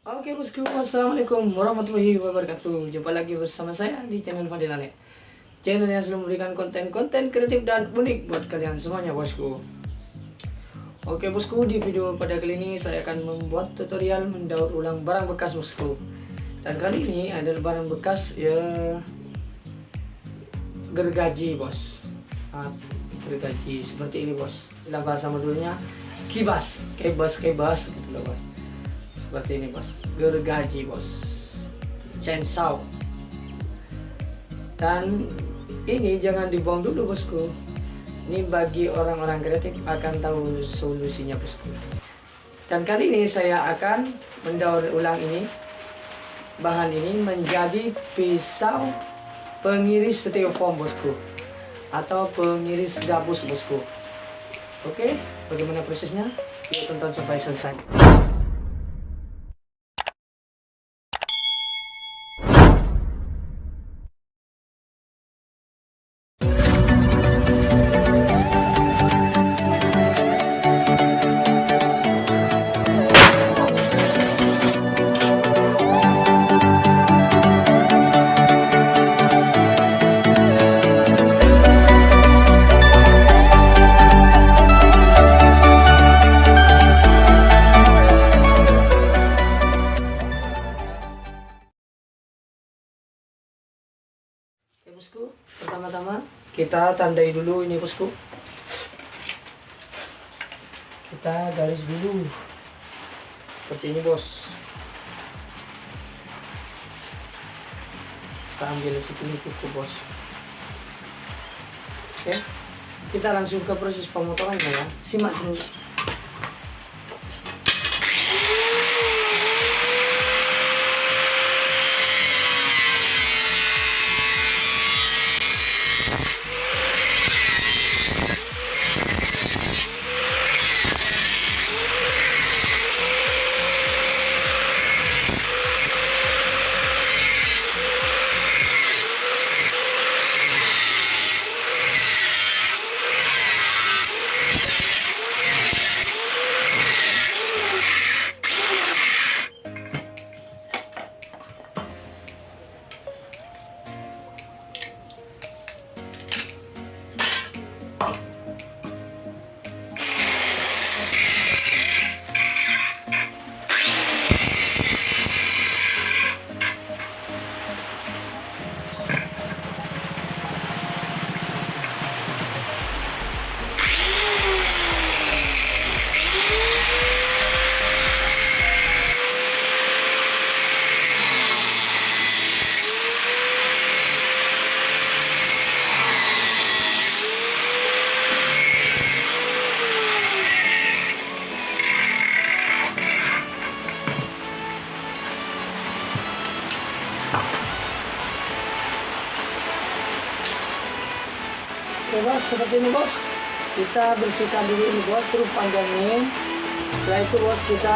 Oke bosku, assalamualaikum warahmatullahi wabarakatuh. Jumpa lagi bersama saya di channel Fadil Ale. Channel yang selalu memberikan konten-konten kreatif dan unik buat kalian semuanya bosku. Oke bosku, di video pada kali ini saya akan membuat tutorial mendaur ulang barang bekas bosku. Dan kali ini adalah barang bekas ya gergaji bos. Gergaji seperti ini bos. Dalam bahasa Maduranya kibas gitu loh bos. Seperti ini bos, gergaji bos, chainsaw. Dan ini jangan dibuang dulu bosku, ini bagi orang-orang kreatif akan tahu solusinya bosku. Dan kali ini saya akan mendaur ulang bahan ini menjadi pisau pengiris styrofoam bosku, atau pengiris gabus bosku. Oke, bagaimana prosesnya? Yuk tonton sampai selesai. Oke bosku, pertama-tama kita tandai dulu ini bosku. Kita garis dulu seperti ini bos. Kita ambil segini kuku bos. Oke, kita langsung ke proses pemotongan ya. Simak dulu. Oke bos, seperti ini bos, kita bersihkan dulu ini bos, terus panjangin. Setelah itu bos, kita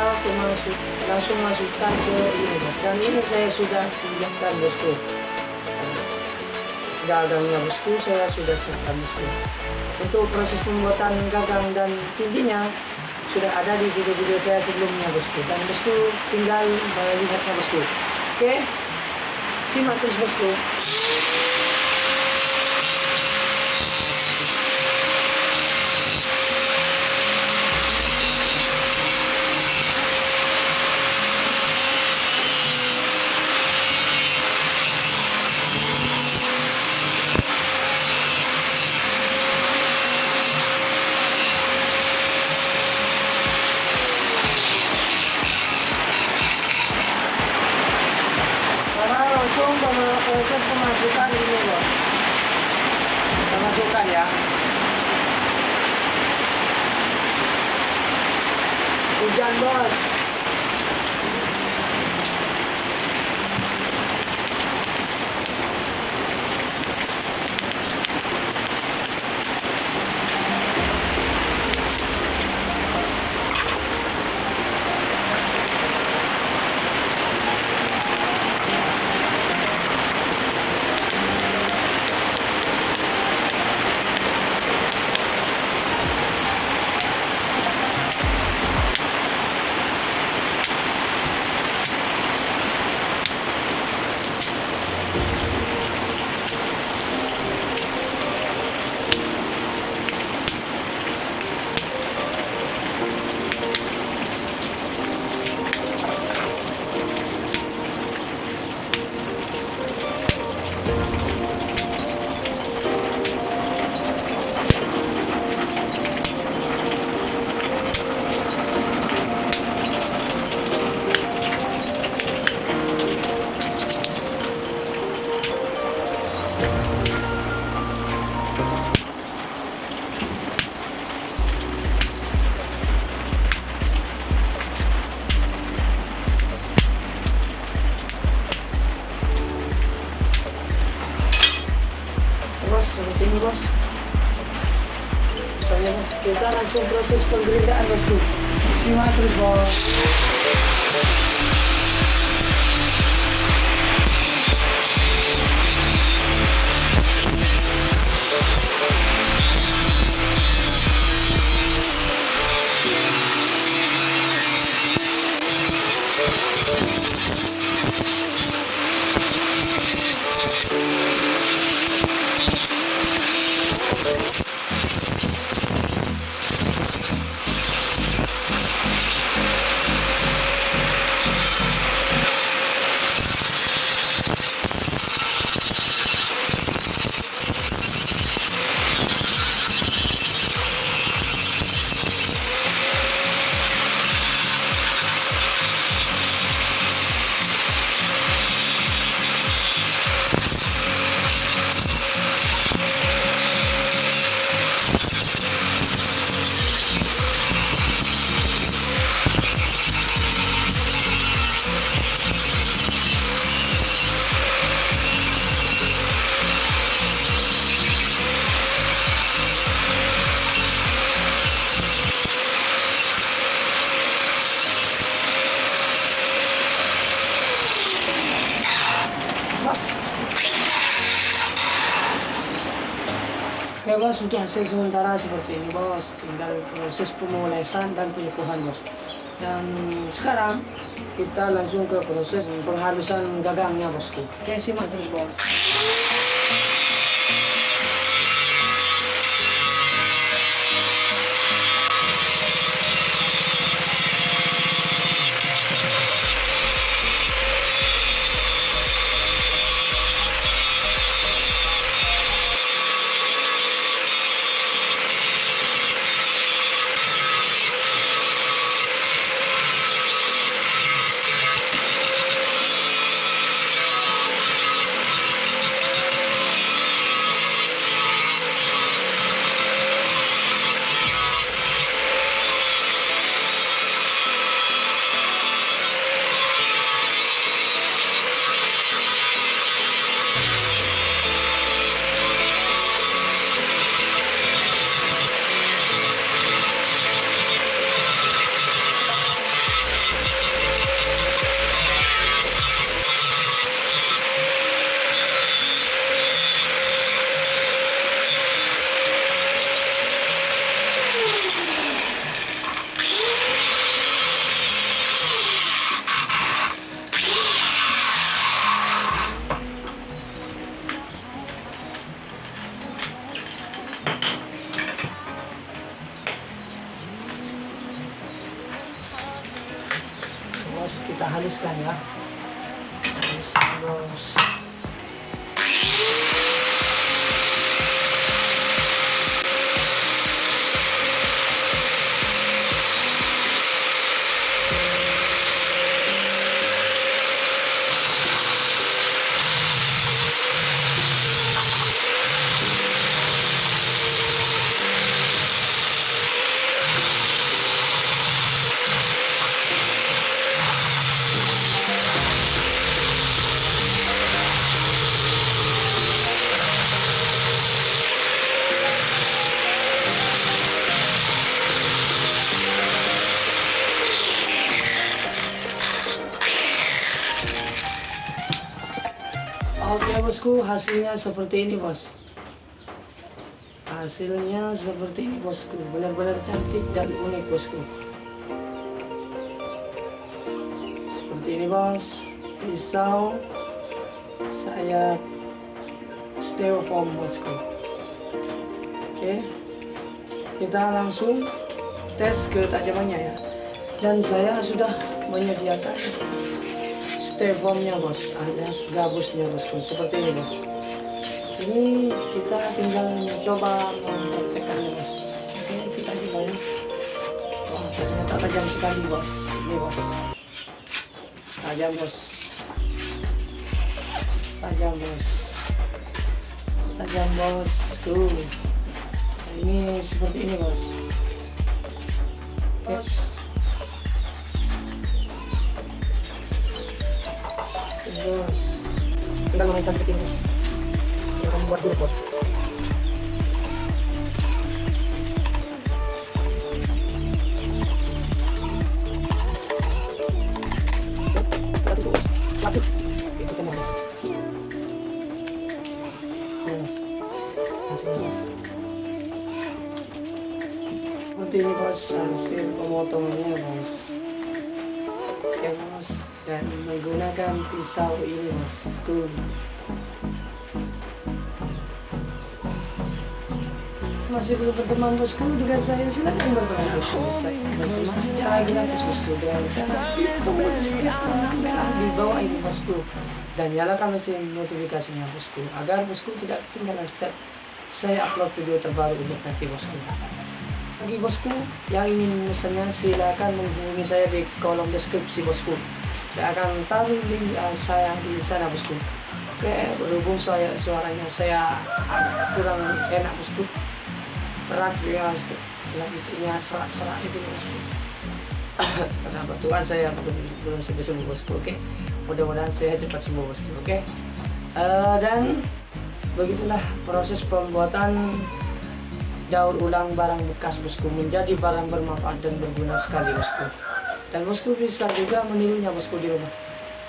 langsung masukkan ke ini bos. Dan ini saya sudah siapkan bosku, gagangnya bosku, saya sudah siapkan bosku. Untuk proses pembuatan gagang dan cindinya sudah ada di video-video saya sebelumnya bosku. Dan bosku tinggal melihatnya bosku. Oke, simak terus bosku. Proses pemasukan ini loh, pemasukan ya, hujan bos. langsung proses penggerindahan bosku. Simak terus bos. Oke bos, untuk hasil sementara seperti ini bos, tinggal proses pemolesan dan penyukuhan bos. Dan sekarang kita langsung ke proses penghalusan gagangnya bosku. Oke, simak terus bos. Bos, kita haluskan ya. Haluskan bos. Oke bosku, hasilnya seperti ini bos. Hasilnya seperti ini bosku, benar-benar cantik dan unik bosku. Seperti ini bos, pisau saya styrofoam bosku. Oke, kita langsung tes ketajamannya ya. Dan saya sudah menyediakan styrofoamnya bos, alias gabusnya bosku, seperti ini bos. Ini kita tinggal coba mempraktekannya bos. Oke, kita coba ya. Wah, ternyata tajam sekali bos. Ini bos, tajam bos, tajam bos, tajam bos. Tuh, ini seperti ini bos. Oke. Bos, tinggal mengikat seperti ini. Kamu buat dulu bos. bos hasil pemotongannya bos. Oke bos, dan menggunakan pisau ini bosku. Masih belum berteman bosku dengan saya, silakan berteman bosku. Saya berteman secara gratis bosku dengan saya di bawah ini bosku, dan nyalakan lonceng notifikasinya bosku agar bosku tidak ketinggalan setiap saya upload video terbaru untuk nanti bosku. Bagi bosku yang ingin memesannya silakan menghubungi saya di kolom deskripsi bosku. Saya akan taruh link saya di sana bosku. Oke, berhubung suaranya saya kurang enak bosku, keras ya, selanjutnya serak-serak itu bosku. Karena bantuan saya belum sembuh bosku. Oke, mudah-mudahan saya cepat sembuh bosku. Oke, dan begitulah proses pembuatan daur ulang barang bekas bosku menjadi barang bermanfaat dan berguna sekali bosku. Dan bosku bisa juga menirunya bosku di rumah,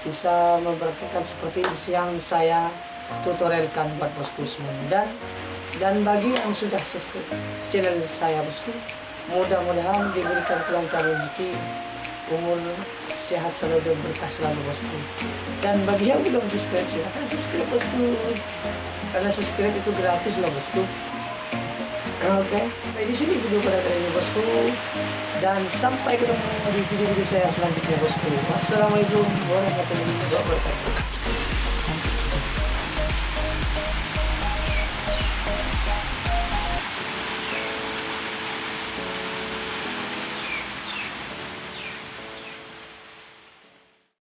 bisa mempraktikkan seperti yang saya tutorialkan buat bosku semua. Dan bagi yang sudah subscribe channel saya bosku, mudah-mudahan diberikan kelancaran rezeki, umur sehat selalu dan berkah selalu bosku. Dan bagi yang belum subscribe, silahkan subscribe bosku, karena subscribe itu gratis loh bosku. Oke, sampai di sini video pada kali ini bosku, dan sampai ketemu di video-video saya selanjutnya bosku. Wassalamualaikum warahmatullahi wabarakatuh.